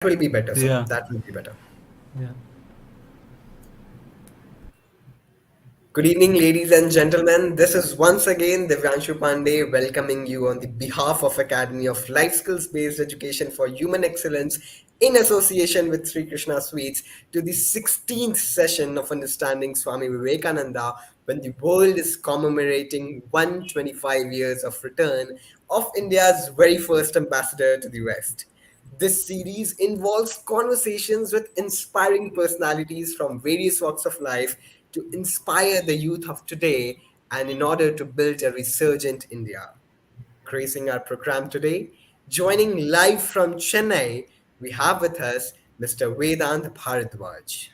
will be better. So Yeah, that will be better. yeah. Good evening, ladies and gentlemen. This is once again Divyanshu Pandey welcoming you on the behalf of Academy of Life Skills Based Education for Human Excellence in association with Sri Krishna Sweets to the 16th session of Understanding Swami Vivekananda when the world is commemorating 125 years of return of India's very first ambassador to the West. This series involves conversations with inspiring personalities from various walks of life to inspire the youth of today and in order to build a resurgent India. Gracing our program today, joining live from Chennai, we have with us Mr. Vedanth Bharadwaj,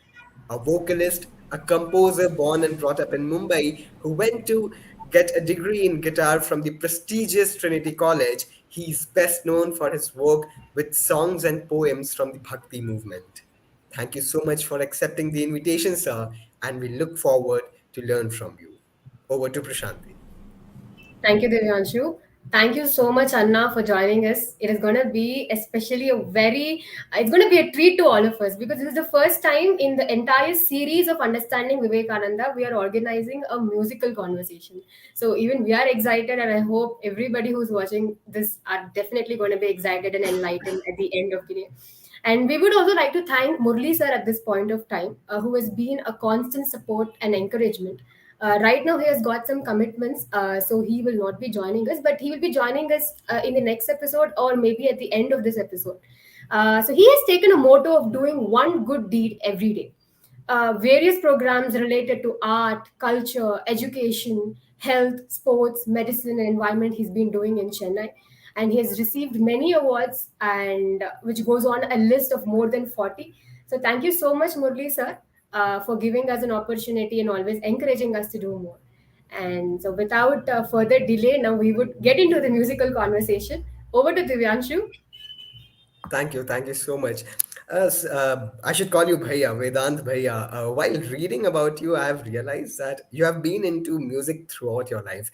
a vocalist, a composer born and brought up in Mumbai who went to get a degree in guitar from the prestigious Trinity College. He's best known for his work with songs and poems from the Bhakti movement. Thank you so much for accepting the invitation, sir, and we look forward to learn from you. Over to Prashanti. Thank you, Divyanshu. Thank you so much, Anna, for joining us. It is going to be especially it's going to be a treat to all of us because this is the first time in the entire series of Understanding Vivekananda, we are organizing a musical conversation. So even we are excited, and I hope everybody who's watching this are definitely going to be excited and enlightened at the end of the day. And we would also like to thank Murli sir at this point of time, who has been a constant support and encouragement. Right now, he has got some commitments, so he will not be joining us, but he will be joining us in the next episode or maybe at the end of this episode. So he has taken a motto of doing one good deed every day. Various programs related to art, culture, education, health, sports, medicine, and environment he's been doing in Chennai. And he has received many awards, and which goes on a list of more than 40. So thank you so much, Murli sir, for giving us an opportunity and always encouraging us to do more. And so without further delay, now we would get into the musical conversation. Over to Divyanshu. Thank you so much. I should call you Bhaiya, Vedant Bhaiya. While reading about you, I have realized that you have been into music throughout your life.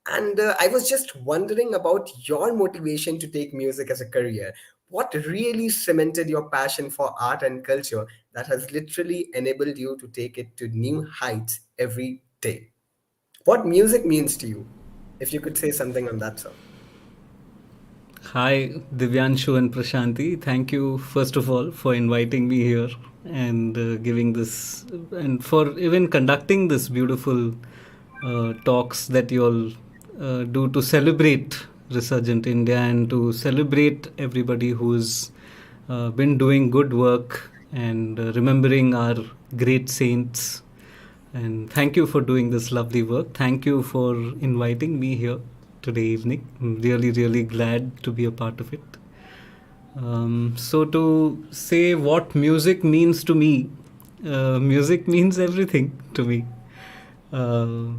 And I was just wondering about your motivation to take music as a career. What really cemented your passion for art and culture that has literally enabled you to take it to new heights every day? What music means to you? If you could say something on that, sir. Hi, Divyanshu and Prashanti. Thank you, first of all, for inviting me here and giving this, and for even conducting this beautiful talks that you all do to celebrate Resurgent India and to celebrate everybody who's been doing good work and remembering our great saints. And thank you for doing this lovely work. Thank you for inviting me here today evening. I'm really, really glad to be a part of it. So, to say what music means to me, music means everything to me. Uh,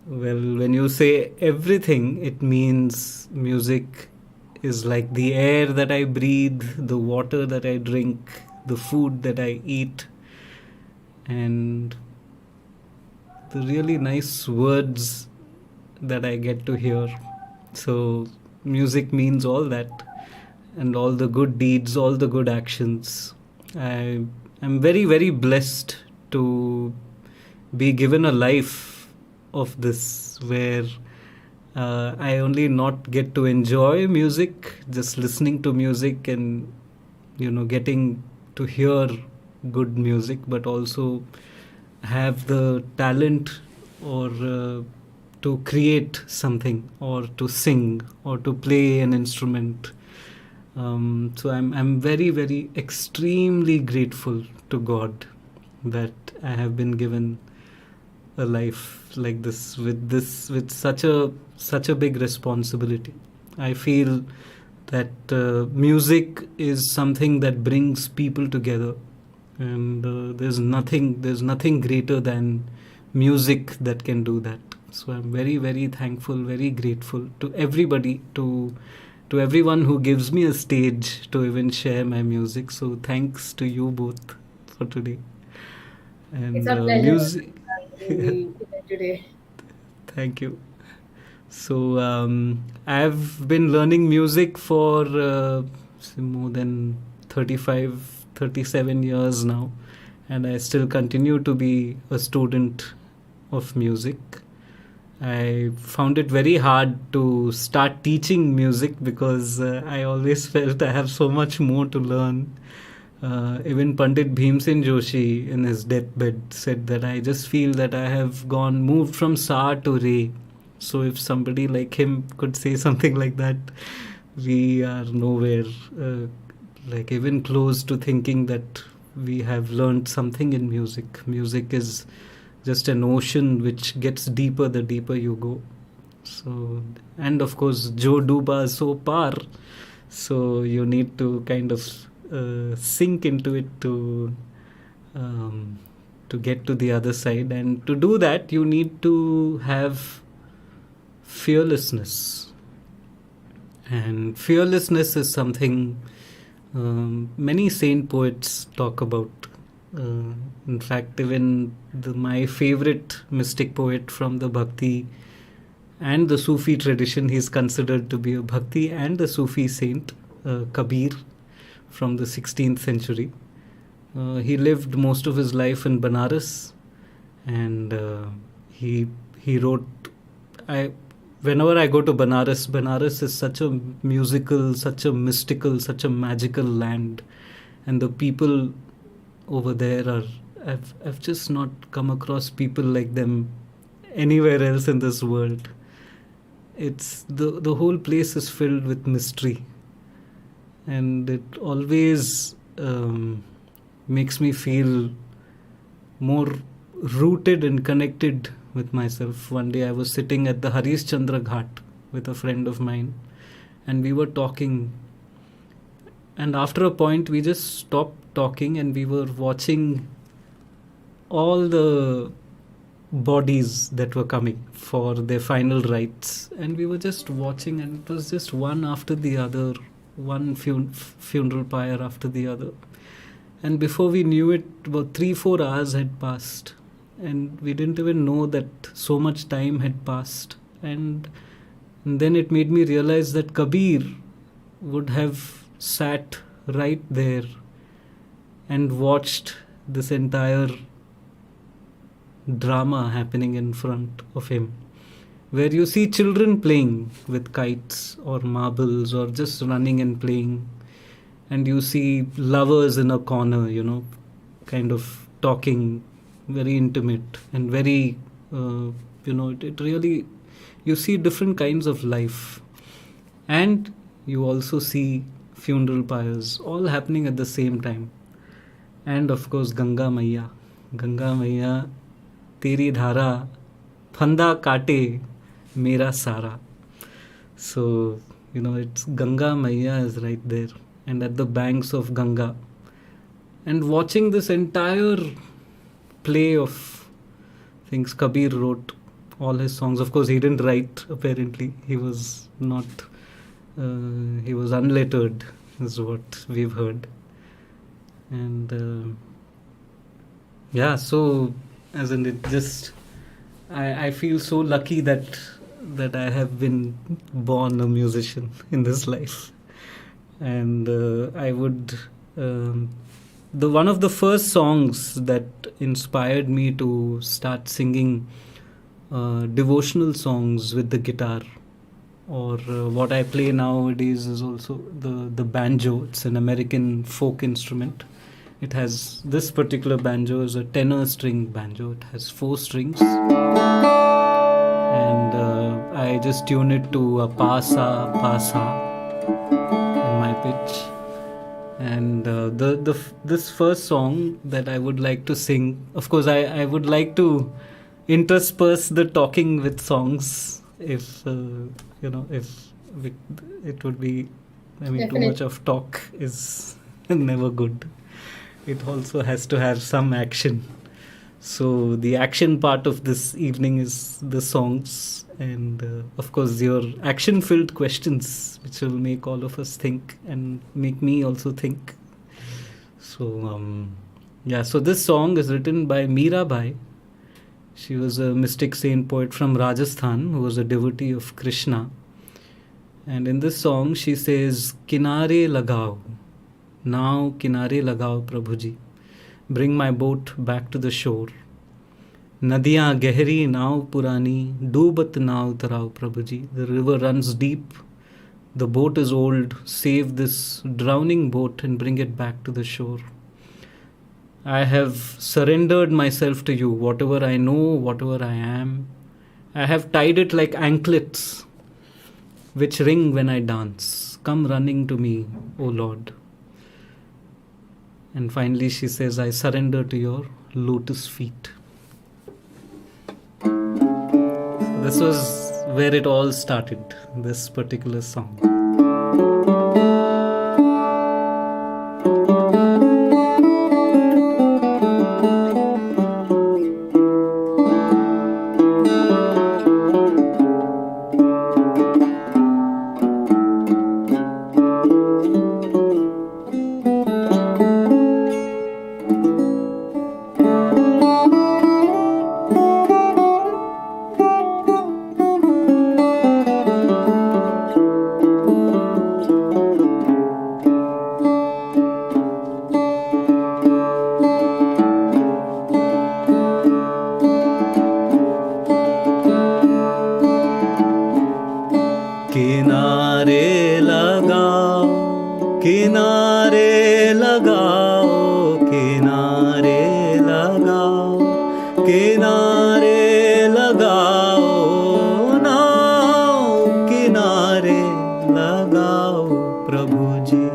well, when you say everything, it means music is like the air that I breathe, the water that I drink, the food that I eat, and the really nice words that I get to hear. So, music means all that, and all the good deeds, all the good actions. I am very, very blessed to be given a life of this where I only not get to enjoy music, just listening to music and getting to hear good music, but also have the talent or to create something or to sing or to play an instrument. So I'm very, very extremely grateful to God that I have been given a life like this with such a big responsibility. I feel that music is something that brings people together, and there's nothing greater than music that can do that. So I'm very, very thankful, very grateful to everybody, to everyone who gives me a stage to even share my music. So thanks to you both for today. It's And a pleasure music. having me here today. Thank you. So I've been learning music for more than 35, 37 years now, and I still continue to be a student of music. I found it very hard to start teaching music because I always felt I have so much more to learn. Even Pandit Bhimsen Joshi in his deathbed said that I just feel that I have moved from Sa to Re. So if somebody like him could say something like that, we are nowhere like even close to thinking that we have learned something in music. Music is just an ocean which gets deeper the deeper you go. So, and of course, Jo Duba so par. So you need to kind of sink into it to get to the other side, and to do that, you need to have fearlessness. And fearlessness is something many saint poets talk about. In fact, even my favorite mystic poet from the Bhakti and the Sufi tradition, he's considered to be a Bhakti and a Sufi saint, Kabir, from the 16th century. He lived most of his life in Banaras, and he wrote. Whenever I go to Banaras is such a musical, such a mystical, such a magical land, and the people over there are. I've just not come across people like them anywhere else in this world. It's the whole place is filled with mystery, and it always makes me feel more rooted and connected with myself. One day I was sitting at the Harish Chandra Ghat with a friend of mine, and we were talking, and after a point we just stopped talking and we were watching all the bodies that were coming for their final rites, and we were just watching, and it was just one after the other, one funeral pyre after the other, and before we knew it, about 3-4 hours had passed, and we didn't even know that so much time had passed. And then it made me realize that Kabir would have sat right there and watched this entire drama happening in front of him, where you see children playing with kites or marbles or just running and playing, and you see lovers in a corner, kind of talking, very intimate and very it really, you see different kinds of life, and you also see funeral pyres all happening at the same time. And of course, Ganga Maiya, Teri Dhara, Phanda Kate, Mera Sara. So, it's Ganga Maiya is right there, and at the banks of Ganga. And watching this entire play of things, Kabir wrote all his songs. Of course, he didn't write, apparently. He was not, he was unlettered, is what we've heard. And so as in it just, I feel so lucky that I have been born a musician in this life. And I would one of the first songs that inspired me to start singing devotional songs with the guitar, or what I play nowadays is also the banjo. It's an American folk instrument. It has, this particular banjo is a tenor string banjo. It has 4 strings, and I just tune it to a pa-sa in my pitch. And this first song that I would like to sing, of course I would like to intersperse the talking with songs, if it would be, too much of talk is never good. It also has to have some action. So the action part of this evening is the songs, and of course your action-filled questions, which will make all of us think and make me also think. So so this song is written by Mirabai. She was a mystic saint poet from Rajasthan who was a devotee of Krishna. And in this song she says, "Kinare lagao, नाव किनारे लगाओ प्रभु जी, bring my boat back to the shore. नदियाँ गहरी नाव पुरानी, डूबत नाव तराओ प्रभु जी. The river runs deep, the boat is old, save this drowning boat and bring it back to the shore. I have surrendered myself to you, whatever I know, whatever I am. I have tied it like anklets, which ring when I dance. Come running to me, O Lord. And finally she says, I surrender to your lotus feet. This was where it all started, this particular song. किनारे लगाओ, किनारे लगाओ, किनारे लगाओ, किनारे लगाओ, नाव किनारे लगाओ प्रभु जी,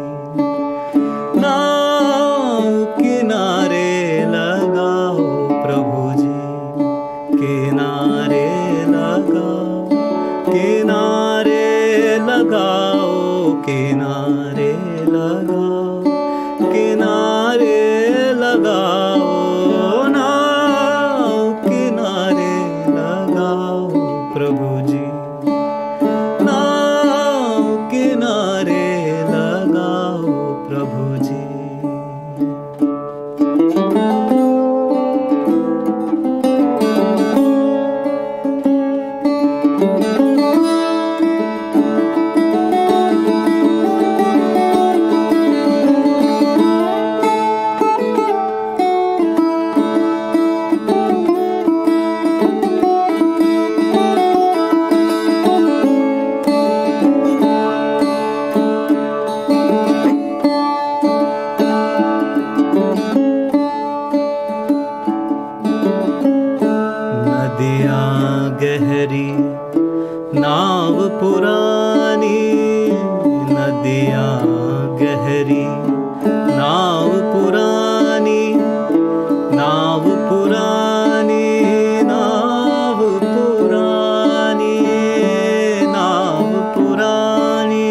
नाव किनारे लगाओ प्रभु जी, किनारे लगाओ, किनारे लगाओ, किनारे लगाओ, किनारे लगाओ, नाव किनारे लगाओ प्रभु जी, नाव किनारे लगाओ प्रभु जी. नदियाँ गहरी नाव पुरानी, नदियाँ गहरी नाव पुरानी, नाव पुरानी, नाव पुरानी, नाव पुरानी,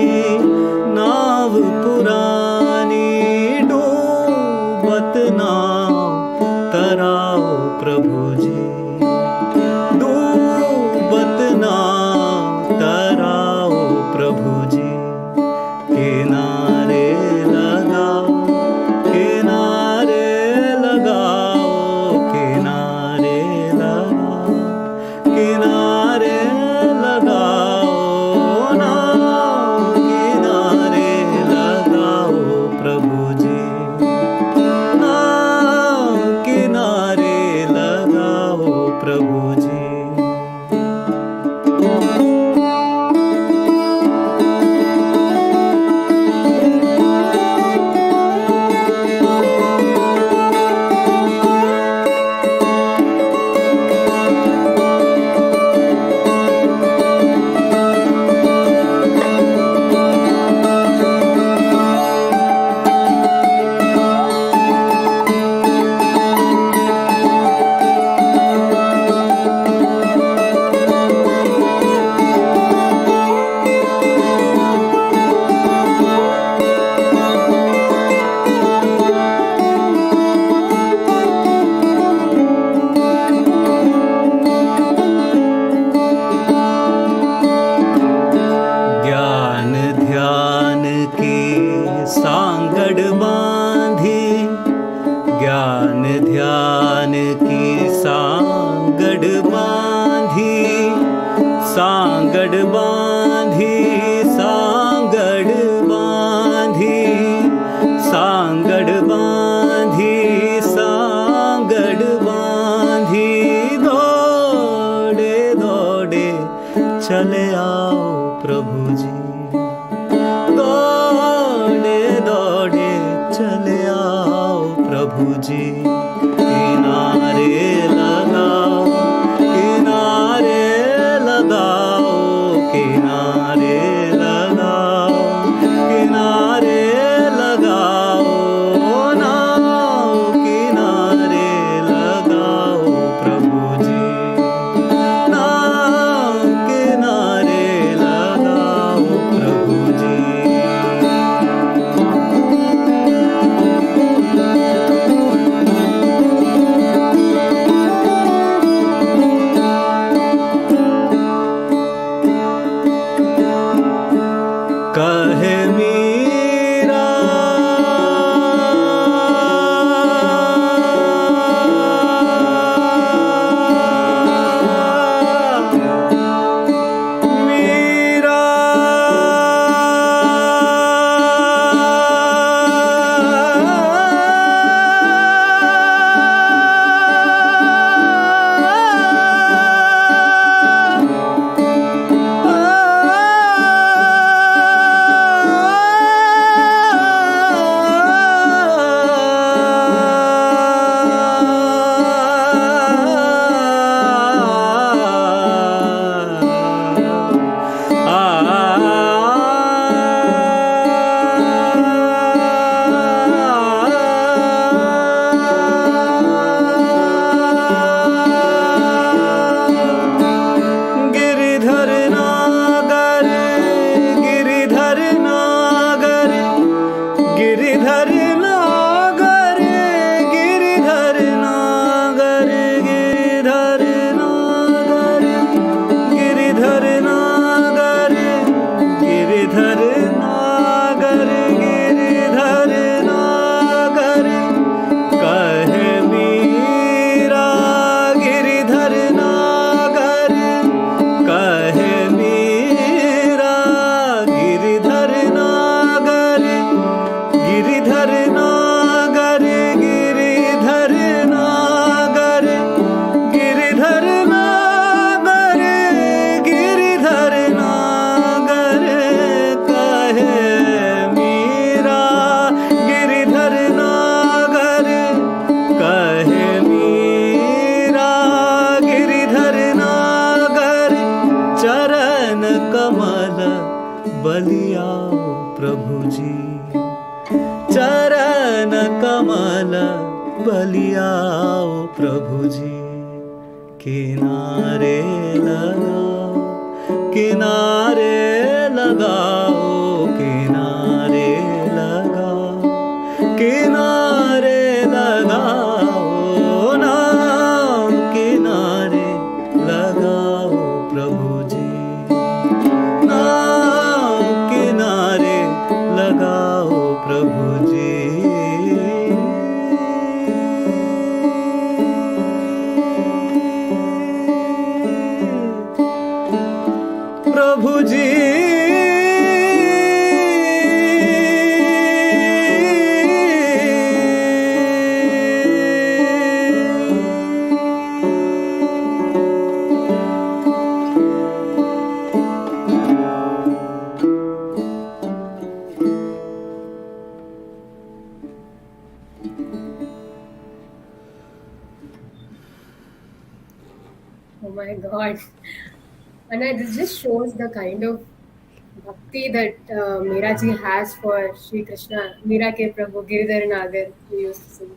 नाव पुरानी, डूबत नाव तराओ प्रभु जी, डूबत नाव तराओ प्रभु जी, किनारे लगाओ, किनारे लगाओ, किनारे लगाओ, किनारे लगाओ, नाव किनारे लगाओ प्रभु जी, नाव प्रभु जी किनारे लगाओ किनारे लगाओ किनारे लगाओ किनारे लगाओ नाव किनारे लगाओ प्रभु जी नाव किनारे लगाओ प्रभु जी कहे मीरा मीरा गिरिधर नागर गिरिधर नागर गिरिधर नागर गिरिधर नागर गिरिधर नागर गिरिधर नागर गिरिधर नागर गिरिधर नागर कहे मीरा गिरिधर नागर कहे मीरा गिरिधर नागर गिरिधर नागर गिरिधर नागर गिरिधर नागर गिरिधर नागर कहे मीरा गिरिधर नागर कहे मीरा गिरिधर नागर चरण कमल बलियाओ प्रभु जी चरण कमल बलियाओ प्रभु जी किनारे लगाओ किनारे लगाओ किनारे लगाओ किनारे लगाओ नाम किनारे लगाओ प्रभु जी नाम किनारे लगाओ प्रभु जी प्रभु जी Oh my God. And this just shows the kind of bhakti that Meera ji has for Sri Krishna. Meera ke Prabhu Giridhar Nagar, we used to sing.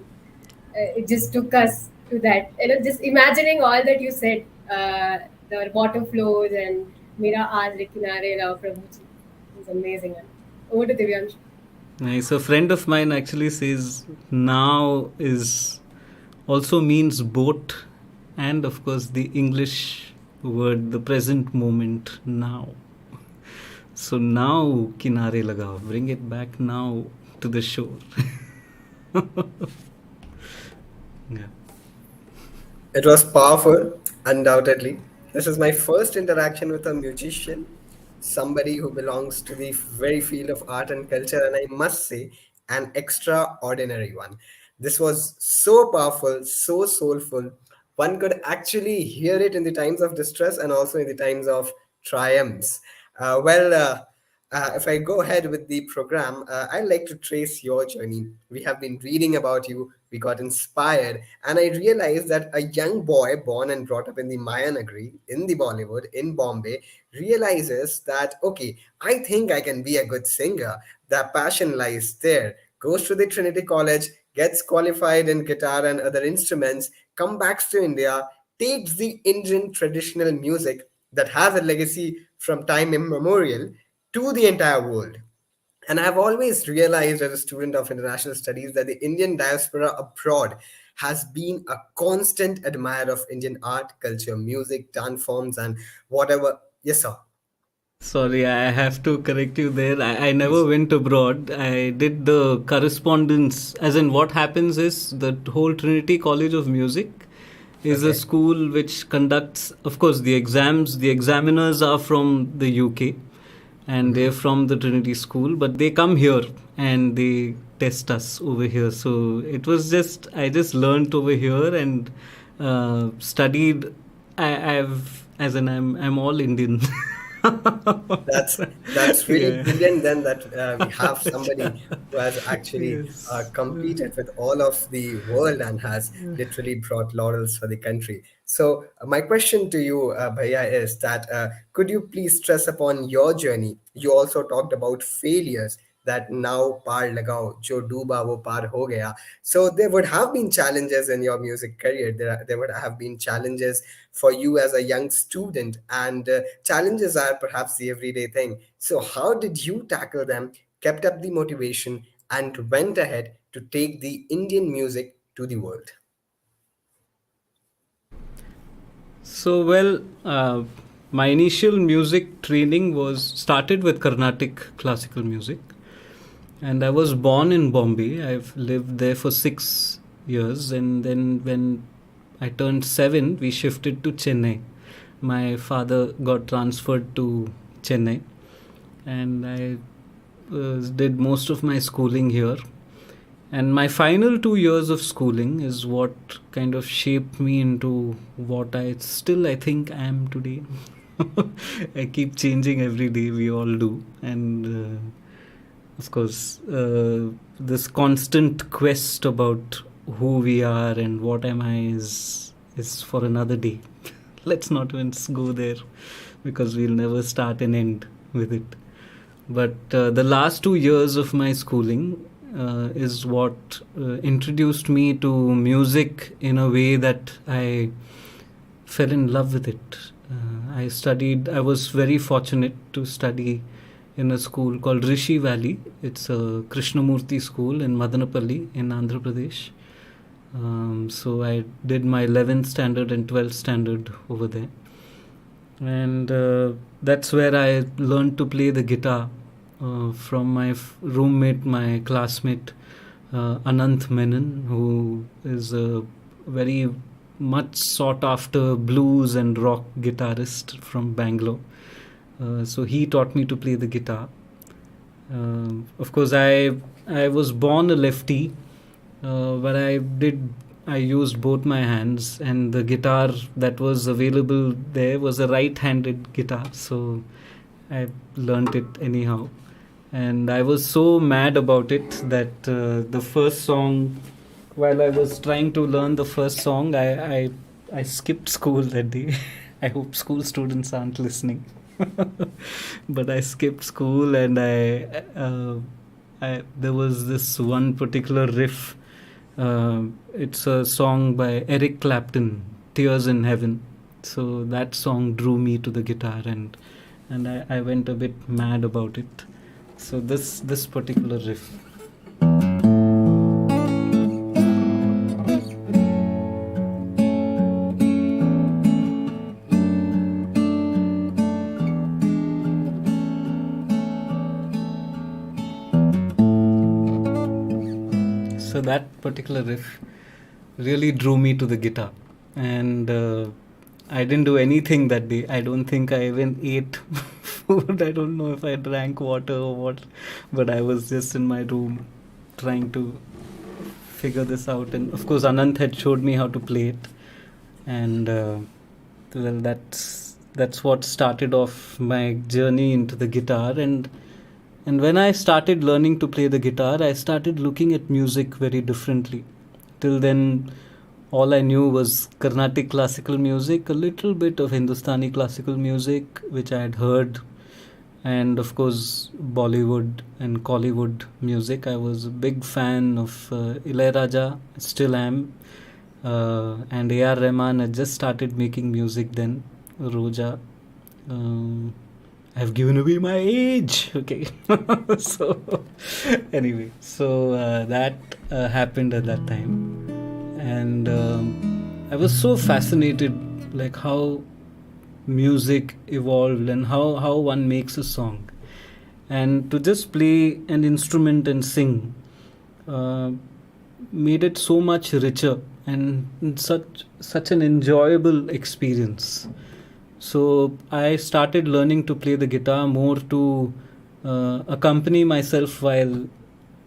It just took us to that. Just imagining all that you said, the water flows and Meera aaj re kinare lao Prabhu ji. It's amazing. Over to Divyansh. Nice. A friend of mine actually says now is also means boat, and of course the English word, the present moment, now. So now kinare lagao, bring it back now to the shore. Yeah. It was powerful, undoubtedly. This is my first interaction with a musician, somebody who belongs to the very field of art and culture, and I must say, an extraordinary one. This was so powerful, so soulful. One could actually hear it in the times of distress and also in the times of triumphs. Well, if I go ahead with the program, I'd like to trace your journey. We have been reading about you, we got inspired, and I realized that a young boy born and brought up in the Maya Nagari, in the Bollywood, in Bombay, realizes that, okay, I think I can be a good singer. The passion lies there. Goes to the Trinity College, gets qualified in guitar and other instruments, comes back to India, takes the Indian traditional music that has a legacy from time immemorial to the entire world. And I've always realized as a student of international studies that the Indian diaspora abroad has been a constant admirer of Indian art, culture, music, dance forms, and whatever. Yes, sir. Sorry, I have to correct you there. I never Please. went abroad. I did the correspondence. As in, what happens is the whole Trinity College of Music is a Okay. school which conducts, of course, the exams. The examiners are from the UK and they're Hmm. from the Trinity School, but they come here and they test us over here. So it was just, I just learnt over here and studied. As in, I'm all Indian. That's really Yeah. brilliant. Then that we have somebody who has actually Yes. competed with all of the world and has literally brought laurels for the country. So my question to you, Bhaiya, is that could you please stress upon your journey? You also talked about failures that now par lagao, jo dooba wo par ho gaya. So there would have been challenges in your music career. There would have been challenges for you as a young student, and challenges are perhaps the everyday thing. So how did you tackle them, kept up the motivation, and went ahead to take the Indian music to the world? So, well, my initial music training was started with Carnatic classical music, and I was born in Bombay. I've lived there for 6 years, and then when I turned 7, we shifted to Chennai. My father got transferred to Chennai, and I did most of my schooling here. And my final 2 years of schooling is what kind of shaped me into what I still I think I am today. I keep changing every day. We all do, and of course, this constant quest about who we are and what am I is for another day. Let's not even go there because we'll never start and end with it. But the last 2 years of my schooling is what introduced me to music in a way that I fell in love with it. I was very fortunate to study in a school called Rishi Valley. It's a Krishnamurti school in Madanapalli in Andhra Pradesh. So I did my 11th standard and 12th standard over there. And that's where I learned to play the guitar from my roommate, my classmate, Ananth Menon, who is a very much sought after blues and rock guitarist from Bangalore. So he taught me to play the guitar. Of course, I was born a lefty, but I used both my hands, and the guitar that was available there was a right-handed guitar, so I learnt it anyhow. And I was so mad about it that the first song, while I was trying to learn the first song, I skipped school that day. I hope school students aren't listening. But I skipped school, and there was this one particular riff. It's a song by Eric Clapton, "Tears in Heaven." So that song drew me to the guitar, and I went a bit mad about it. So this particular riff. So that particular riff really drew me to the guitar, and I didn't do anything that day. I don't think I even ate food. I don't know if I drank water or what, but I was just in my room trying to figure this out. And of course, Anant had showed me how to play it, and well, that's what started off my journey into the guitar. And And when I started learning to play the guitar, I started looking at music very differently. Till then, all I knew was Carnatic classical music, a little bit of Hindustani classical music, which I had heard, and of course, Bollywood and Collywood music. I was a big fan of Ilaiyaraaja, still am, and A.R. Rahman had just started making music then, Roja. Um, I've given away my age. Okay. So, anyway, so that happened at that time. And I was so fascinated, like how music evolved and how one makes a song. And to just play an instrument and sing uh, made it so much richer and such an enjoyable experience. So I started learning to play the guitar more to accompany myself while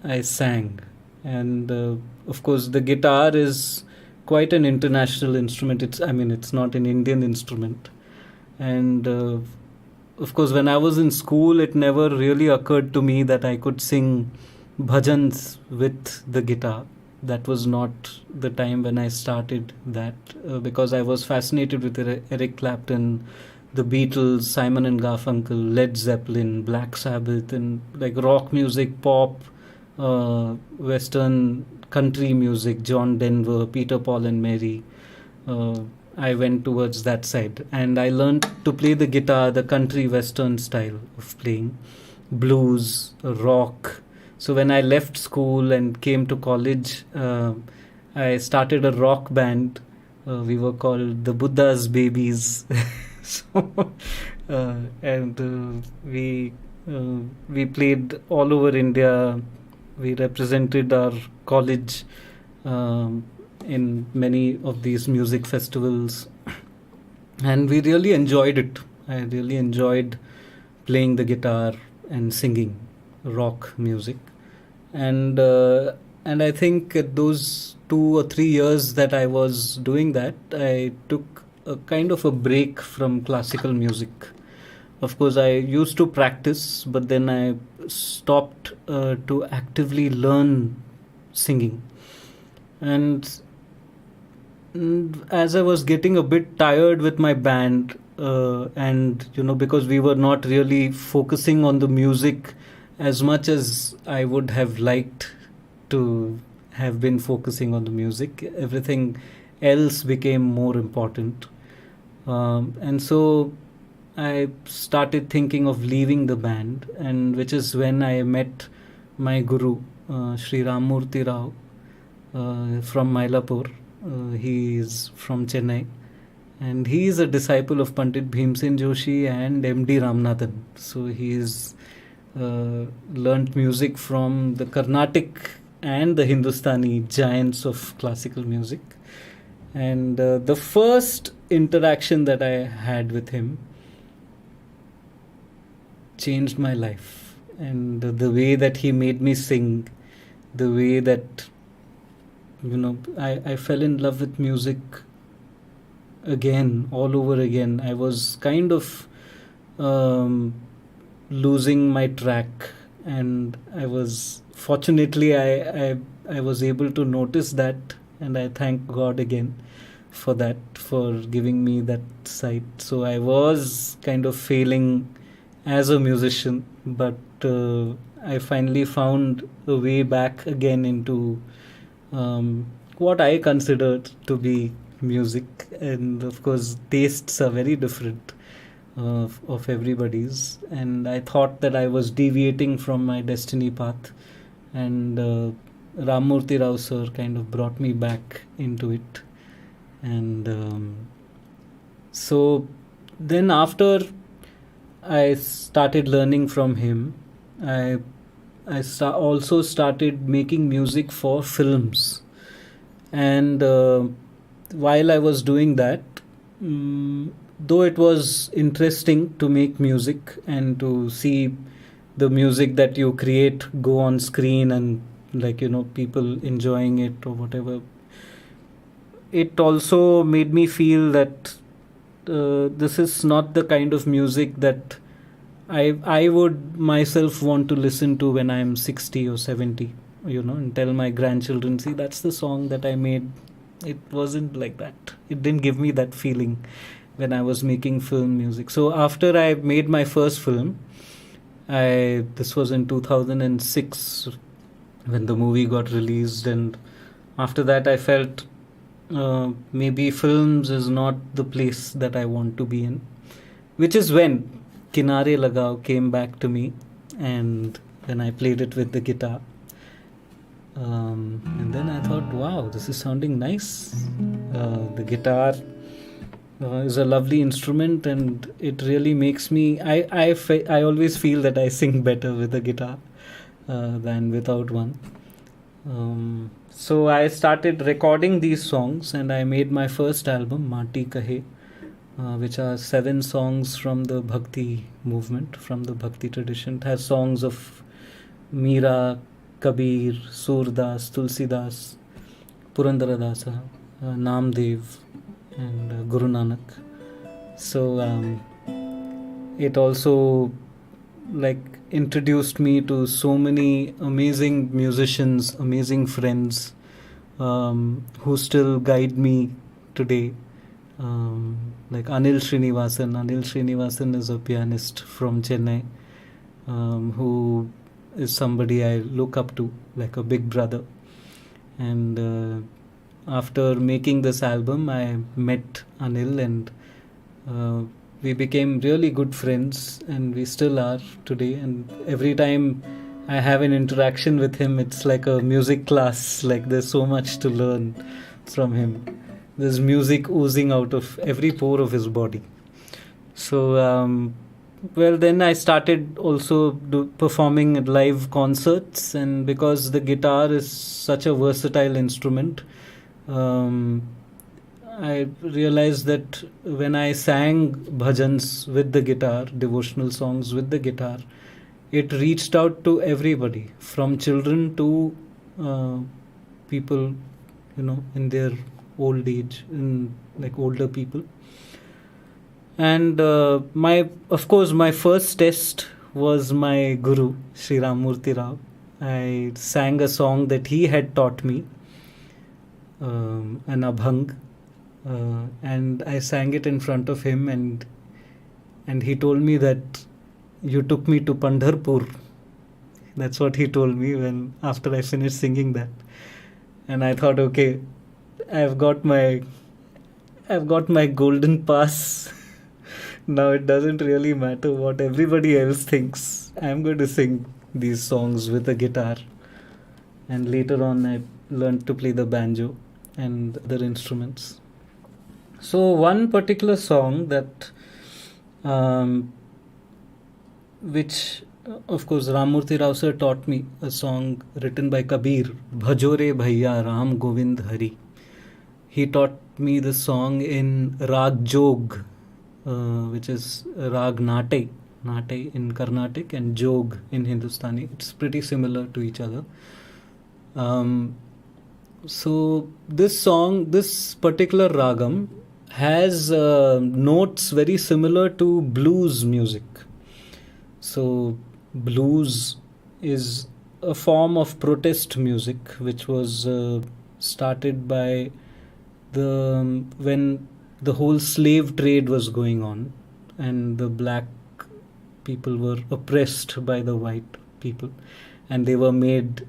I sang. And of course, the guitar is quite an international instrument. It's not an Indian instrument. And of course, when I was in school, it never really occurred to me that I could sing bhajans with the guitar. That was not the time when I started that, because I was fascinated with Eric Clapton, the Beatles, Simon and Garfunkel, Led Zeppelin, Black Sabbath, and like rock music, pop, Western country music, John Denver, Peter, Paul and Mary. Uh, I went towards that side, and I learned to play the guitar, the country Western style of playing, blues, rock. So when I left school and came to college, I started a rock band. We were called the Buddha's Babies. So, and we played all over India. We represented our college in many of these music festivals, and we really enjoyed it. I really enjoyed playing the guitar and singing rock music. And I think those 2 or 3 years that I was doing that, I took a kind of a break from classical music. Of course, I used to practice, but then I stopped to actively learn singing. And as I was getting a bit tired with my band, and because we were not really focusing on the music as much as I would have liked to have been focusing on the music, everything else became more important. And so I started thinking of leaving the band, and which is when I met my guru, Sri Ramurti Rao, from Mylapore. He is from Chennai, and he is a disciple of Pandit Bhimsen Joshi and M.D. Ramanathan. So he is learnt music from the Carnatic and the Hindustani giants of classical music. And the first interaction that I had with him changed my life. And the way that he made me sing, the way that, I fell in love with music again, all over again. I was kind of losing my track, and I was able to notice that, and I thank God again for that, for giving me that sight. So I was kind of failing as a musician, but I finally found a way back again into what I considered to be music. And of course, tastes are very different of everybody's, and I thought that I was deviating from my destiny path, and Ramurti Rao sir kind of brought me back into it. And so then after I started learning from him, I also started making music for films. And while I was doing that, though it was interesting to make music and to see the music that you create go on screen and people enjoying it or whatever, it also made me feel that this is not the kind of music that I would myself want to listen to when I'm 60 or 70, and tell my grandchildren, see, that's the song that I made. It wasn't like that. It didn't give me that feeling when I was making film music. So after I made my first film, this was in 2006 when the movie got released, and after that I felt maybe films is not the place that I want to be in, which is when Kinare Lagao came back to me, and then I played it with the guitar. And then I thought, wow, this is sounding nice. The guitar is a lovely instrument, and it really makes me. I always feel that I sing better with a guitar than without one. So I started recording these songs, and I made my first album, Mati Kahe, which are 7 songs from the Bhakti movement, from the Bhakti tradition. It has songs of Meera, Kabir, Surdas, Tulsidas, Purandaradasa, Namdev, and Guru Nanak. So it also introduced me to so many amazing musicians, amazing friends, who still guide me today. Like Anil Srinivasan. Anil Srinivasan is a pianist from Chennai, who is somebody I look up to, like a big brother. And after making this album, I met Anil, and we became really good friends, and we still are today. And every time I have an interaction with him, it's like a music class. Like, there's so much to learn from him. There's music oozing out of every pore of his body. So then I started also performing at live concerts, and because the guitar is such a versatile instrument, I realized that when I sang bhajans with the guitar, devotional songs with the guitar, it reached out to everybody, from children to people, in their old age, like older people. And of course, my first test was my guru, Sri Ramurthy Rao. I sang a song that he had taught me, an abhang, and I sang it in front of him, and he told me that you took me to Pandharpur. That's what he told me after I finished singing that. And I thought, okay, I've got my golden pass. Now it doesn't really matter what everybody else thinks. I'm going to sing these songs with a guitar. And later on, I learned to play the banjo and other instruments. So one particular song that, which of course Ramurthy Rao sir taught me, a song written by Kabir, Bhajore Bhaiya Ram Govind Hari. He taught me the song in Rag Jog, which is Rag Nate in Carnatic and Jog in Hindustani. It's pretty similar to each other. So this particular ragam has notes very similar to blues music. So blues is a form of protest music which was started by when the whole slave trade was going on, and the black people were oppressed by the white people, and they were made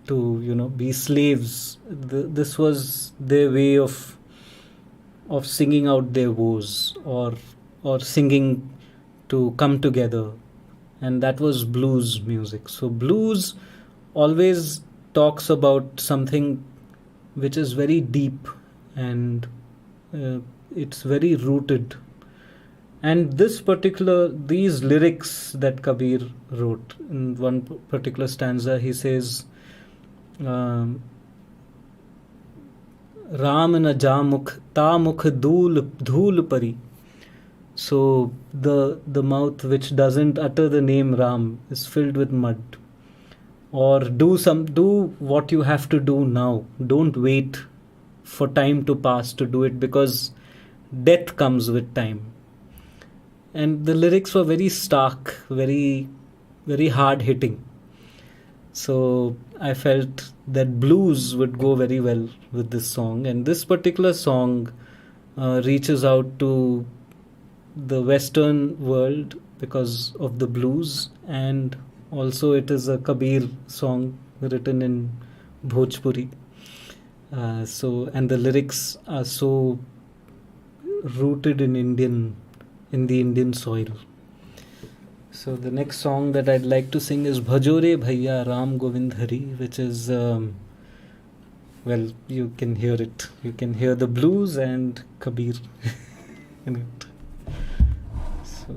to be slaves. This was their way of singing out their woes, or singing to come together, and that was blues music. So blues always talks about something which is very deep, and it's very rooted. And these lyrics that Kabir wrote, in one particular stanza, he says, Ram na jamukh ta mukh dhool pari. So the mouth which doesn't utter the name Ram is filled with mud. Or do what you have to do now. Don't wait for time to pass to do it, because death comes with time. and the lyrics were very stark, very hard hitting. So I felt that blues would go very well with this song, and this particular song reaches out to the Western world because of the blues, and also it is a Kabir song written in Bhojpuri. And the lyrics are so rooted in the Indian soil. So the next song that I'd like to sing is Bhajore Bhaiya Ram Govind Hari, which is well, you can hear it. You can hear the blues and Kabir in it. So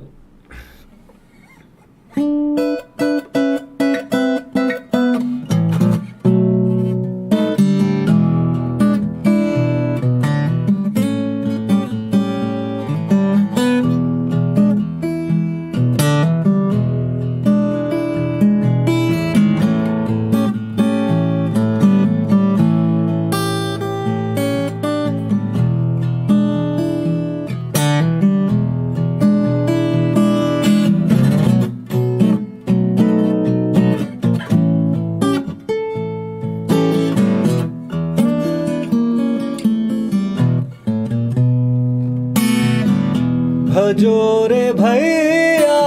भजोरे भैया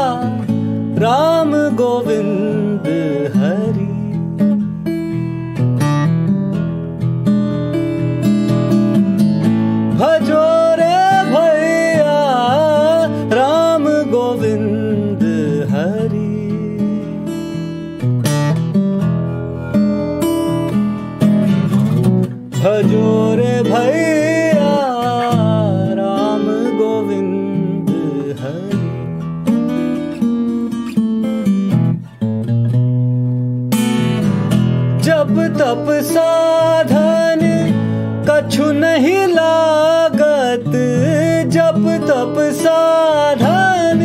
राम गोविंद हरि, भजोरे भैया राम गोविंद हरि, भजोरे भैया राम गोविंद हरि। जप तप साधन कछु नहीं लागत, जप तप साधन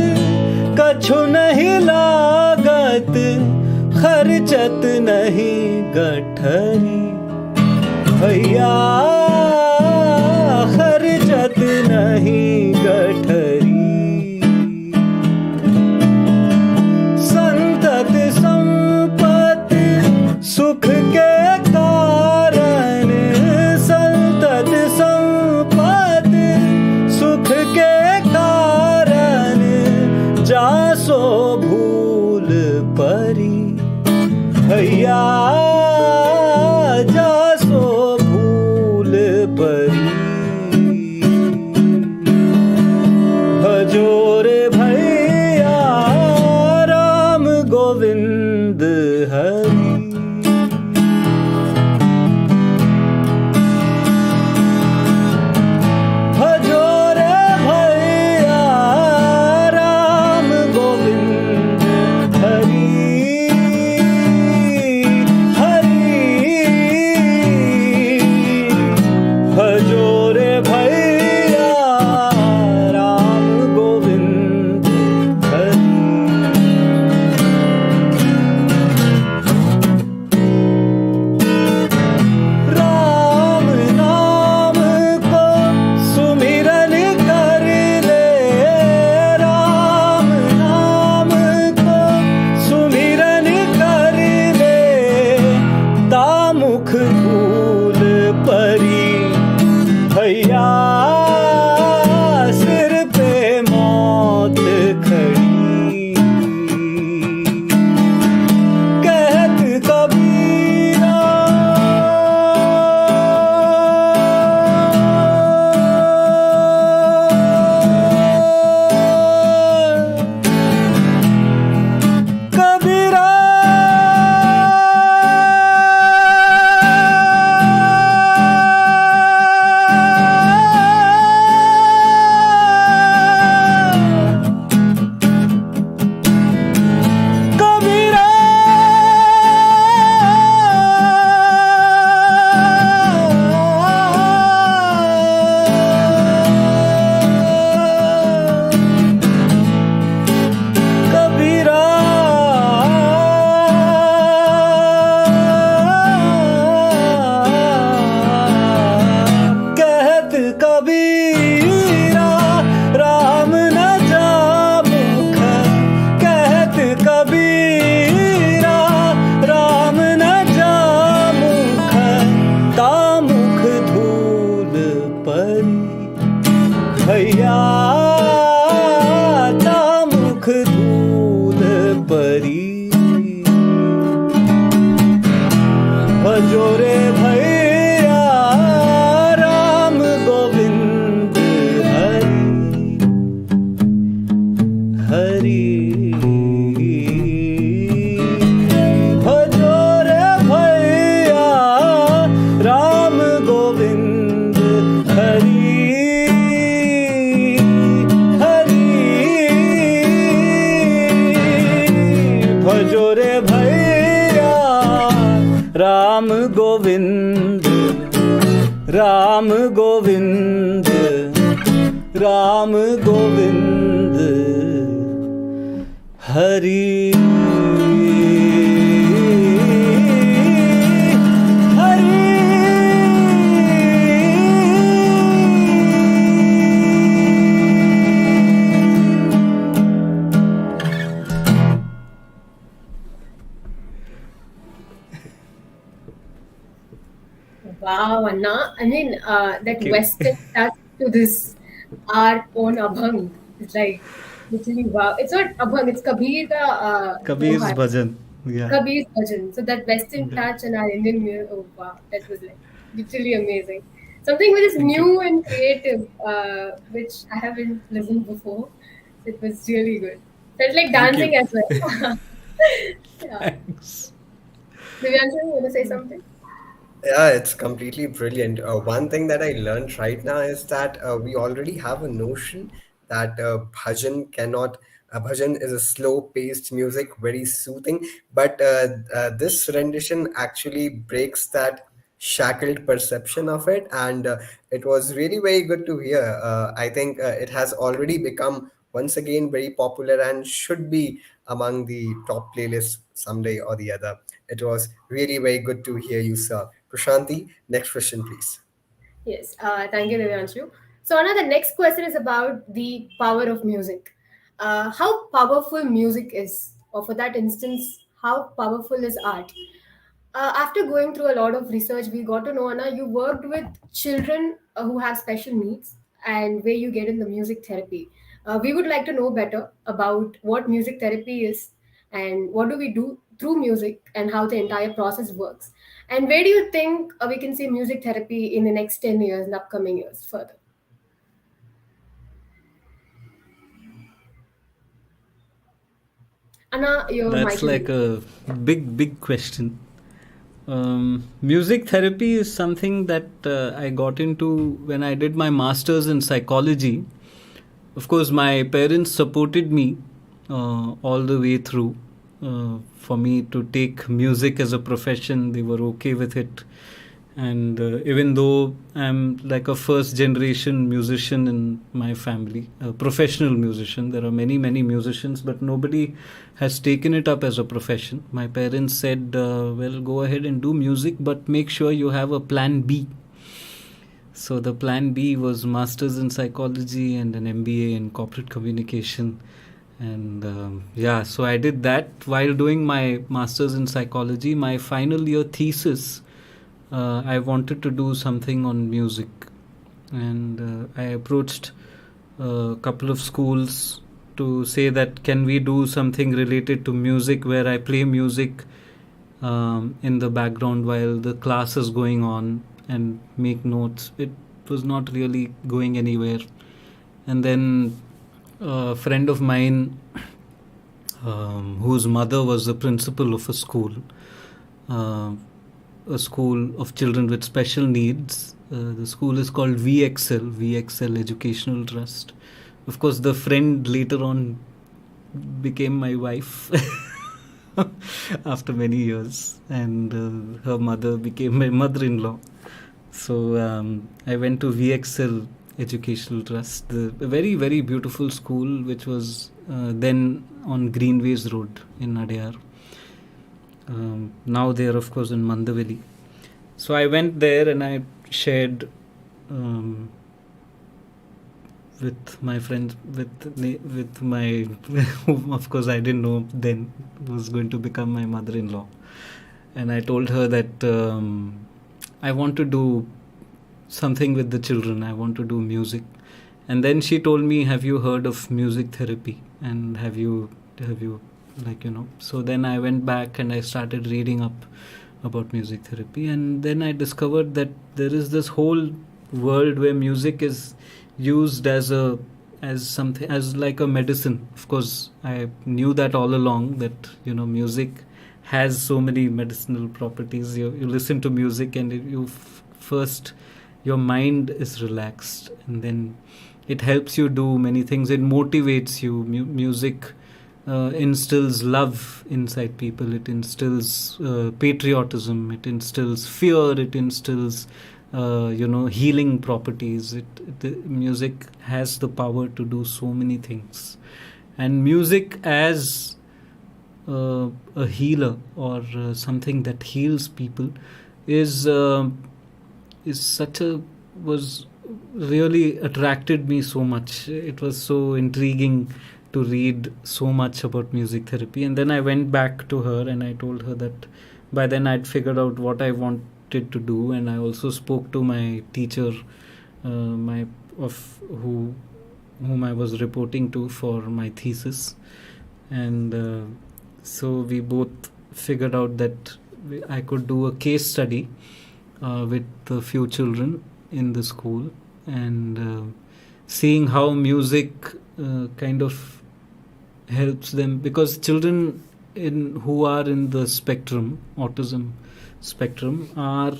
कछु नहीं लागत, खर्चत नहीं गठरी भैया, खर्चत नहीं गठरी। संतत संपत्ति सुख के कारण, संतत संपत्ति सुख के कारण, जासो भूल परी भैया, जासो भूल परी। भजोरे भैया राम गोविंद हरि, भजोरे भैया राम गोविंद हरि, हरि भजो Ram Govind Ram Govind Hari Wow, Anna. I mean, that Thank you. Western touch to this our own Abhang. It's like literally wow. It's not Abhang, it's Kabir ka Kabir's Doha. bhajan. Yeah. Kabir's version. So that Western Yeah. touch and our Indian music, oh wow, that was like literally amazing. Something which is Thank you. new and creative, which I haven't listened before. So it was really good. Felt like Thank you. dancing as well. Yeah. Thanks. Divyanshu, you want to say something? Yeah, it's completely brilliant. One thing that I learned right now is that we already have a notion that bhajan is a slow-paced music, very soothing. But this rendition actually breaks that shackled perception of it, and it was really very good to hear. I think it has already become once again very popular and should be among the top playlists someday or the other. It was really very good to hear you, sir. Prashanti, next question, please. Yes, thank you, Divyanshu. So, Anna, the next question is about the power of music. How powerful music is, or for that instance, how powerful is art? After going through a lot of research, we got to know, Anna, you worked with children who have special needs and where you get in the music therapy. We would like to know better about what music therapy is and what do we do through music and how the entire process works. And where do you think we can see music therapy in the next 10 years, in the upcoming years further? Anna, your That's mic is like on. a big question. Music therapy is something that I got into when I did my master's in psychology. Of course, my parents supported me all the way through. For me to take music as a profession, they were okay with it. And even though I'm like a first generation musician in my family, a professional musician, there are many musicians, but nobody has taken it up as a profession. My parents said, well, go ahead and do music, but make sure you have a plan B. So the plan B was masters in psychology and an MBA in corporate communication. And yeah, so I did that while doing my masters in psychology. My final year thesis, I wanted to do something on music. And I approached a couple of schools to say that can we do something related to music where I play music in the background while the class is going on and make notes. It was not really going anywhere. And then a friend of mine, whose mother was the principal of uh, a school of children with special needs. The school is called VXL Educational Trust. Of course, the friend later on became my wife after many years, and her mother became my mother-in-law. So I went to VXL Educational Trust, a very beautiful school, which was then on Greenways Road in Adyar. Now they are, of course, in Mandaveli. So I went there and I shared um, with my friends, with my, whom of course I didn't know then was going to become my mother-in-law, and I told her that I want to do something with the children. I want to do music, and then she told me, "Have you heard of music therapy? And have you like So then I went back and I started reading up about music therapy, and then I discovered that there is this whole world where music is used as something, as like a medicine. Of course, I knew that all along, that music has so many medicinal properties. You listen to music and first your mind is relaxed, and then it helps you do many things. It motivates you. Music instills love inside people. It instills patriotism. It instills fear. It instills healing properties. The music has the power to do so many things, and music as a healer or something that heals people is such a was really attracted me so much. It was so intriguing to read so much about music therapy, and then I went back to her and I told her that by then I'd figured out what I wanted to do, and I also spoke to my teacher, my of whom I was reporting to for my thesis, and so we both figured out that I could do a case study with a few children in the school, and seeing how music kind of helps them, because children who are in the autism spectrum, are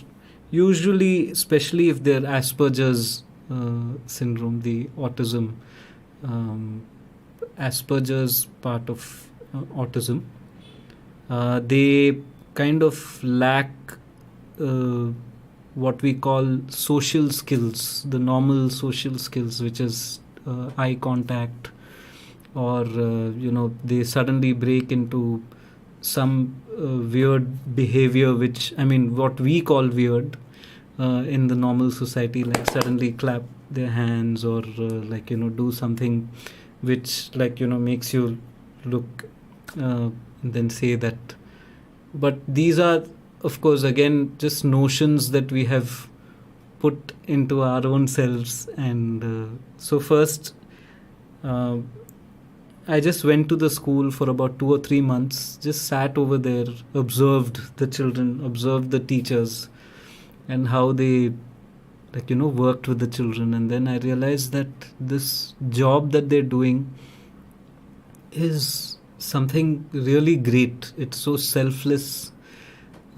usually, especially if they're Asperger's syndrome, the autism, Asperger's part of autism, they kind of lack what we call social skills, the normal social skills, which is eye contact, or they suddenly break into some weird behavior, which, I mean, what we call weird in the normal society, like suddenly clap their hands, or do something which makes you look, and then say that. But these are, of course, again, just notions that we have put into our own selves. And so first, I just went to the school for about 2 or 3 months, just sat over there, observed the children, observed the teachers, and how they worked with the children. And then I realized that this job that they're doing is something really great. It's so selfless.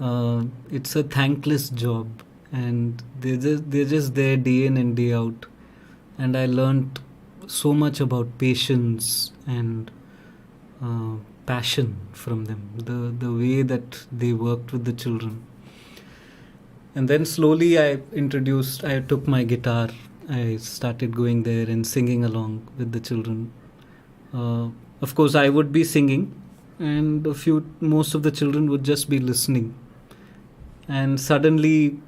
It's a thankless job, and they're just there day in and day out. And I learned so much about patience and passion from them, the way that they worked with the children. And then slowly I took my guitar, I started going there and singing along with the children. Of course, I would be singing, and most of the children would just be listening. And suddenly,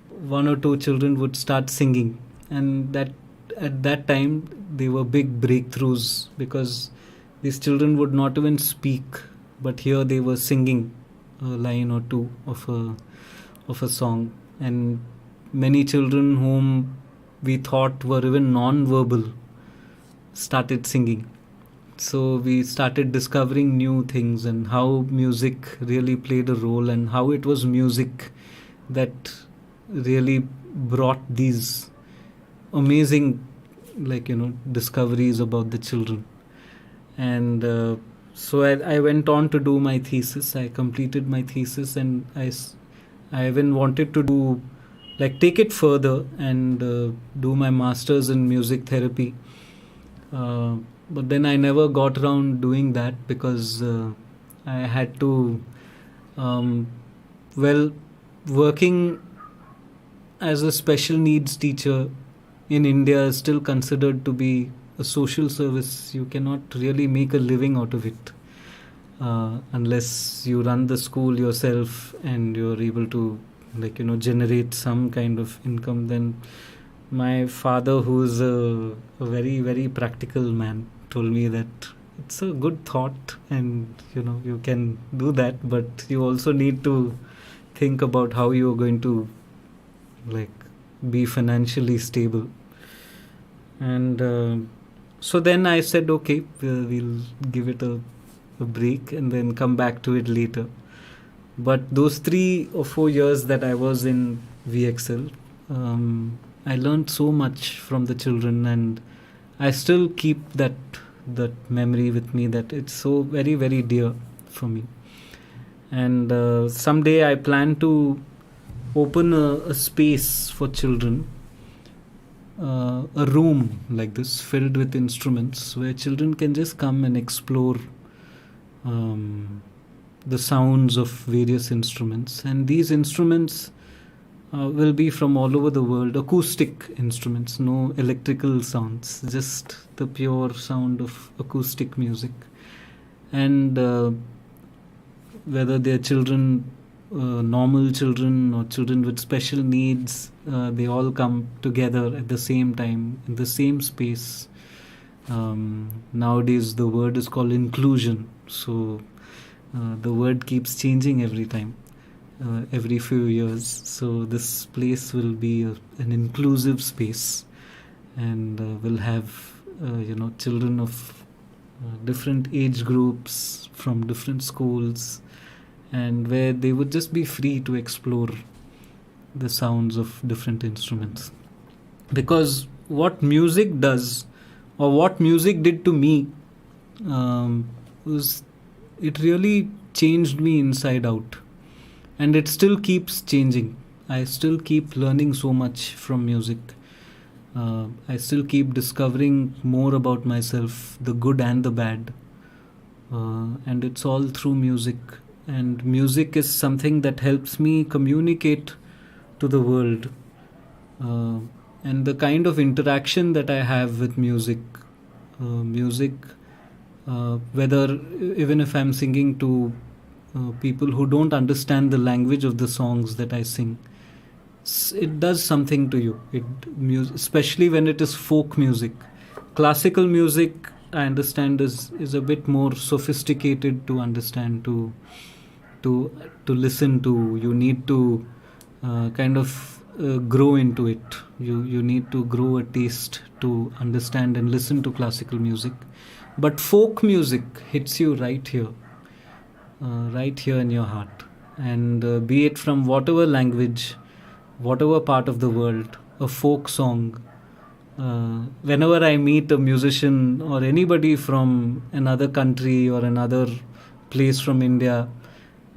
one or two children would start singing, and at that time they were big breakthroughs, because these children would not even speak, but here they were singing a line or two of a song. And many children whom we thought were even non-verbal started singing. So we started discovering new things, and how music really played a role, and how it was music that really brought these amazing discoveries about the children. And so I went on to do my thesis. I completed my thesis, and I even wanted to take it further and do my master's in music therapy. But then I never got around doing that, because I had to, working as a special needs teacher in India is still considered to be a social service. You cannot really make a living out of it unless you run the school yourself and you're able to generate some kind of income. Then my father, who's a very, very practical man, told me that it's a good thought, and you can do that, but you also need to think about how you're going to be financially stable. And so then I said, okay, we'll give it a break and then come back to it later. But those 3 or 4 years that I was in VXL, I learned so much from the children, and I still keep that memory with me, that it's so very, very dear for me. And someday I plan to open a space for children, a room like this filled with instruments, where children can just come and explore the sounds of various instruments. And these instruments will be from all over the world, acoustic instruments, no electrical sounds, just the pure sound of acoustic music. And whether they're children, normal children, or children with special needs, they all come together at the same time in the same space. Nowadays, the word is called inclusion. So the word keeps changing every time, every few years. So this place will be an inclusive space, and will have children of different age groups from different schools, and where they would just be free to explore the sounds of different instruments. Because what music does, or what music did to me, was it really changed me inside out, and it still keeps changing. I still keep learning so much from music. I still keep discovering more about myself, the good and the bad, and it's all through music. And music is something that helps me communicate to the world. Uh, and the kind of interaction that I have with music, whether even if I'm singing to people who don't understand the language of the songs that I sing, it does something to you. Especially when it is folk music. Classical music, I understand, is a bit more sophisticated to understand, to listen to. You need to kind of grow into it. You need to grow a taste to understand and listen to classical music. But folk music hits you right here in your heart. And be it from whatever language, whatever part of the world, a folk song. Whenever I meet a musician or anybody from another country or another place from India,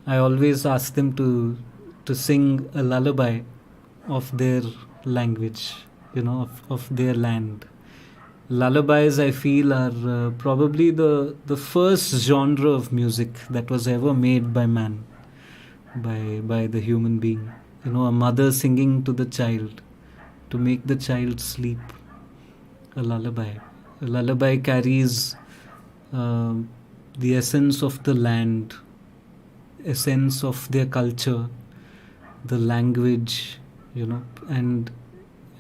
I always ask them to sing a lullaby of their language, of their land. Lullabies, I feel, are probably the first genre of music that was ever made by man, by the human being. A mother singing to the child to make the child sleep. A lullaby. A lullaby carries uh, the essence of the land, essence of their culture, the language, and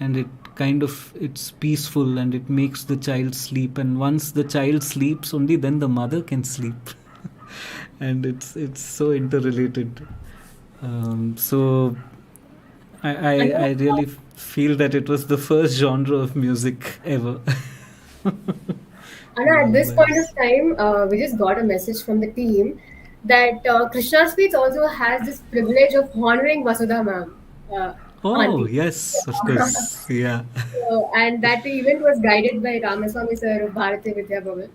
it kind of, it's peaceful, and it makes the child sleep. And once the child sleeps, only then the mother can sleep. And it's so interrelated. So I really feel that it was the first genre of music ever. Anna, at this point Lullabies. of time, we just got a message from the team that Krishna Speeds also has this privilege of honoring Vasudha ma'am, Oh auntie. yes, of course, yeah. And that event was guided by Ramaswamy sir of Bharati Vidya Bhavan.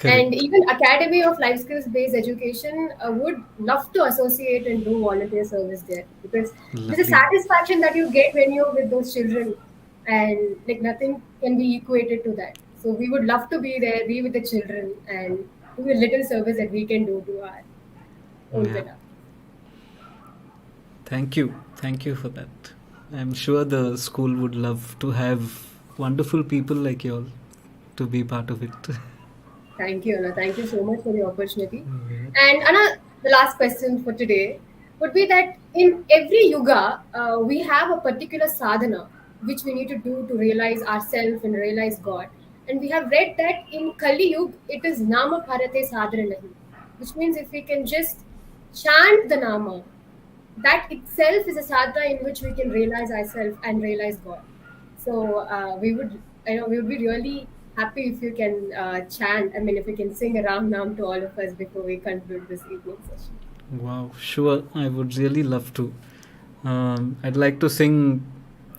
And Correct. even Academy of Life Skills Based Education would love to associate and do volunteer service there, because there's a Lovely. satisfaction that you get when you're with those children, and like nothing can be equated to that. So we would love to be there, be with the children, and do a little service that we can do to our own Yeah. better. Thank you for that. I'm sure the school would love to have wonderful people like you all to be part of it. Thank you, Anna. Thank you so much for the opportunity. Yeah. And Anna, the last question for today would be that in every yuga, we have a particular sadhana which we need to do to realize ourselves and realize God. And we have read that in Kali Yuga, it is Nama Bharate Sadhana Nahi, which means if we can just chant the Nama, that itself is a sadhana in which we can realize ourselves and realize God. So we would be really happy if you can chant. I mean, if you can sing a Ram Nam to all of us before we conclude this evening session. Wow, sure. I would really love to. I'd like to sing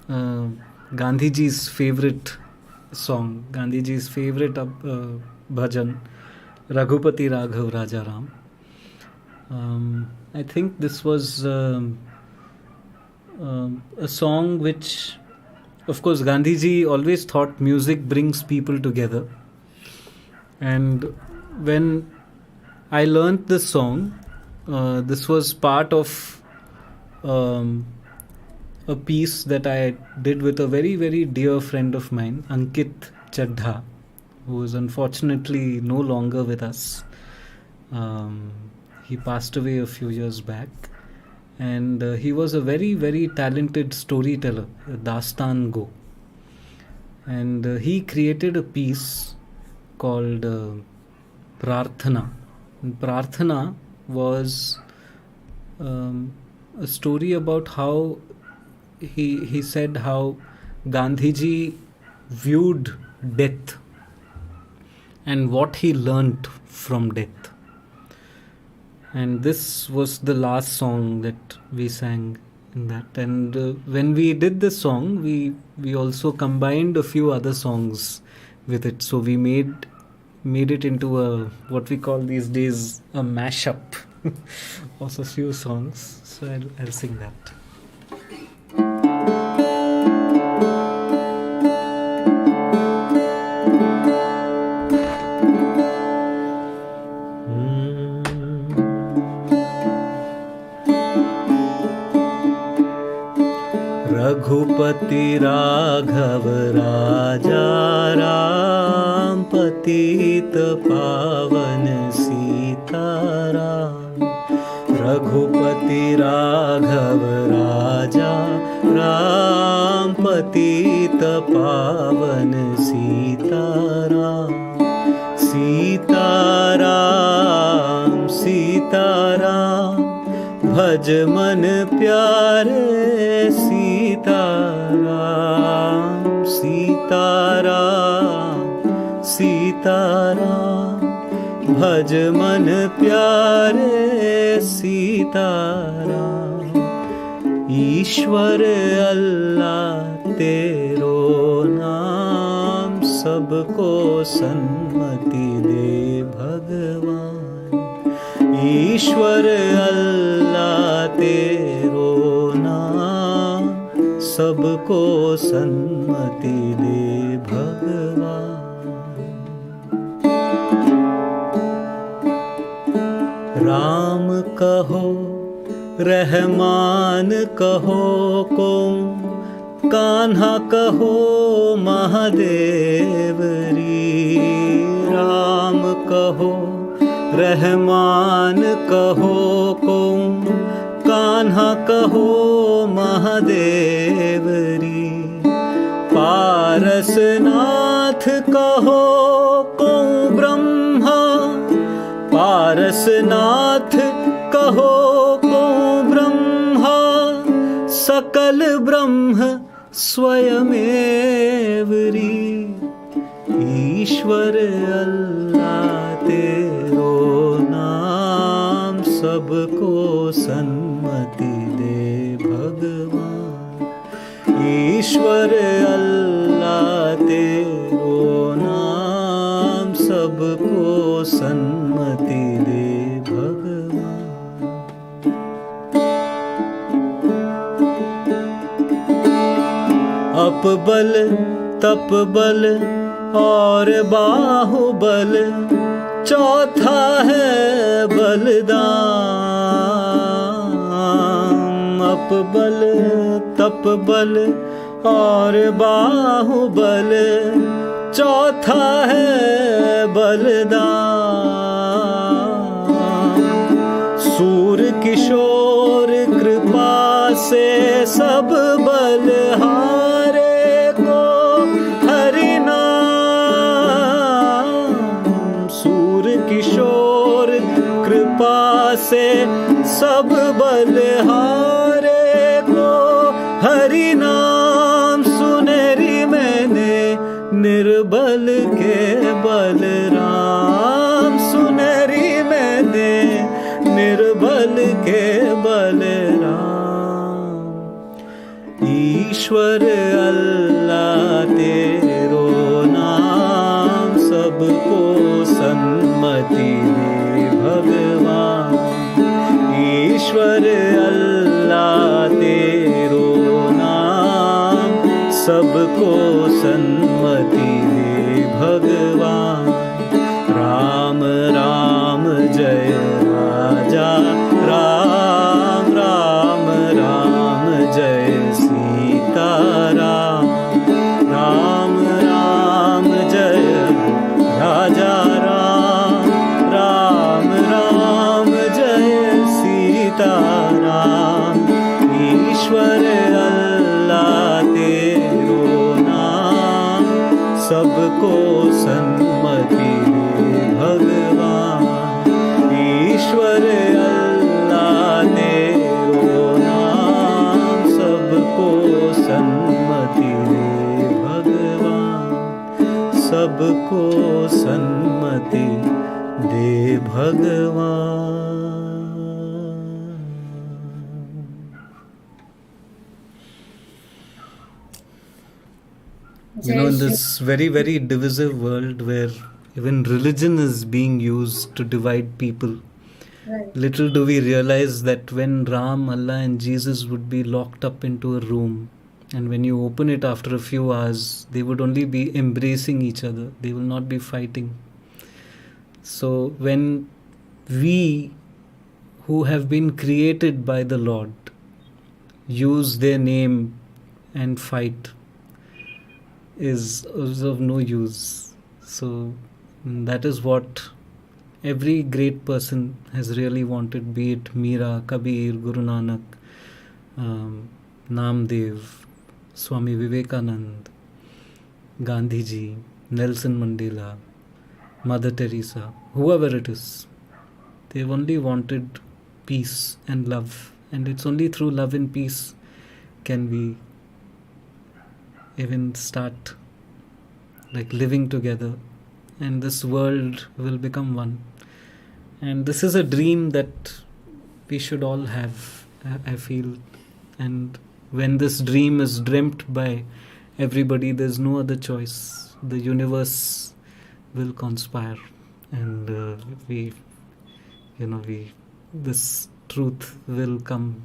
uh, Gandhiji's favorite song, Gandhiji's favorite bhajan, Raghupati Raghav Raja Ram. I think this was a song which, of course, Gandhiji always thought music brings people together. And when I learnt this song, this was part of um, a piece that I did with a very, very dear friend of mine, Ankit Chadha, who is unfortunately no longer with us. He passed away a few years back, and he was a very, very talented storyteller, a Dastan Go. And he created a piece called Prarthana. And Prarthana was a story about how he said how Gandhiji viewed death and what he learnt from death. And this was the last song that we sang in that. And when we did this song, we also combined a few other songs with it. So we made it into a, what we call these days, a mashup of a few songs. So I'll sing that. Raghupati Raghav राजा राम पतित पावन सीताराम। रघुपति राघव राजा राम पतित पावन सीताराम। सीताराम सीताराम भज मन प्यारे सीताराम। सीताराम सीताराम भज मन प्यारे सीताराम। ईश्वर अल्लाह तेरो नाम सबको सन्मति दे भगवान। ईश्वर अल्लाह तेरो नाम सबको सन्मति दे भगवान। राम कहो रहमान कहो को, कान्हा कहो महादेव री। राम कहो रहमान कहो को, कान्हा कहो महादेव री। पारसनाथ कहो को ब्रह्मा, पारसनाथ कहो को ब्रह्मा। सकल ब्रह्म स्वयमेव री। ईश्वर अल्लाह तेरो नाम सबको सन्मति दे भगवान। ईश्वर अल्लाह तेरो नाम सबको सन्मति दे भगवान। अपबल तपबल और बाहुबल, चौथा है बलदाम। अपबल तपबल और बाहुबल, चौथा है बलदाम। सूर किशोर कृपा से सब बलहारे को हरि नाम। सूर किशोर कृपा से सब बलहारे को हरि नाम। सुनेरी मैंने निर्बल के बलराम। सुनेरी मैंने निर्बल के बलराम। ईश्वर अल्लाह तेरो नाम सबको सन्मति दे भगवान। ईश्वर अल्लाह तेरो नाम सबको सन्मति दे भगवान। राम राम जय राजा राम। राम राम जय श्री सबको सन्मति दे भगवान. You know, Jai in Shri. this very, very divisive world where even religion is being used to divide people, Right. little do we realize that when Ram, Allah, and Jesus would be locked up into a room, and when you open it after a few hours, they would only be embracing each other, they will not be fighting. So, when we who have been created by the Lord use their name and fight, is of no use. So, that is what every great person has really wanted, be it Mira, Kabir, Guru Nanak, Namdev, Swami Vivekananda, Gandhiji, Nelson Mandela, Mother Teresa, whoever it is. They've only wanted peace and love, and it's only through love and peace can we even start like living together, and this world will become one. And this is a dream that we should all have, I feel. And when this dream is dreamt by everybody, there's no other choice. The universe will conspire, and we you know we this truth will come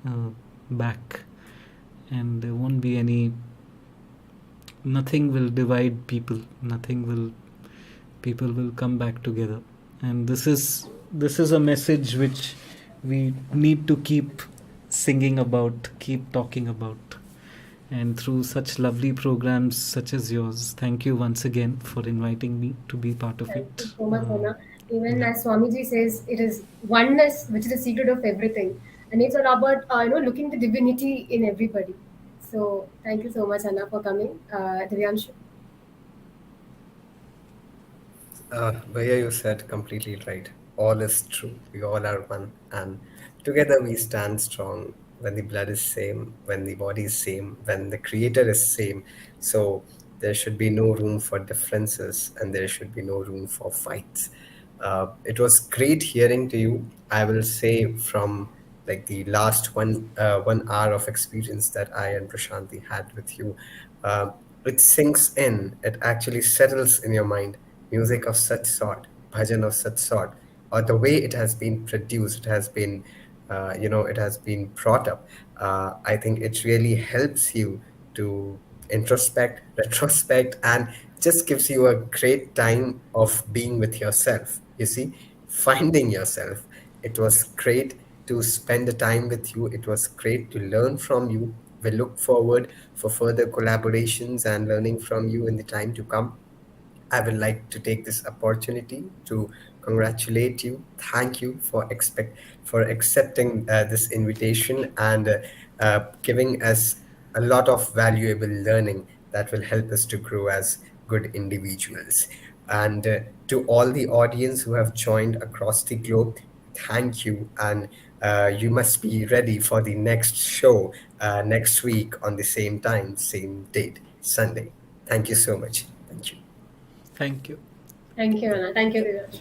uh, back, and there won't be any, nothing will divide people, nothing will, people will come back together. And this is a message which we need to keep singing about, keep talking about. And through such lovely programs such as yours, thank you once again for inviting me to be part of Thank you it. so much, Anna. Even Yeah. as Swamiji says, it is oneness which is the secret of everything, and it's all about looking the divinity in everybody. So thank you so much, Anna, for coming. Divyanshu. Bhaiya, you said completely right. All is true. We all are one, and together we stand strong. When the blood is same, when the body is same, when the creator is same, so there should be no room for differences, and there should be no room for fights. It was great hearing to you. I will say from like the last 1 hour of experience that I and Prashanti had with you, uh, it sinks in. It actually settles in your mind. Music of such sort, bhajan of such sort, or the way it has been produced, it has been, it has been brought up. I think it really helps you to introspect, retrospect, and just gives you a great time of being with yourself. You see, finding yourself. It was great to spend the time with you. It was great to learn from you. We look forward for further collaborations and learning from you in the time to come. I would like to take this opportunity to congratulate you. Thank you for accepting this invitation and giving us a lot of valuable learning that will help us to grow as good individuals. And to all the audience who have joined across the globe, thank you. And you must be ready for the next show next week on the same time, same date, Sunday. Thank you so much. Thank you. Thank you. Thank you, Anna. Thank you, Divyanshu.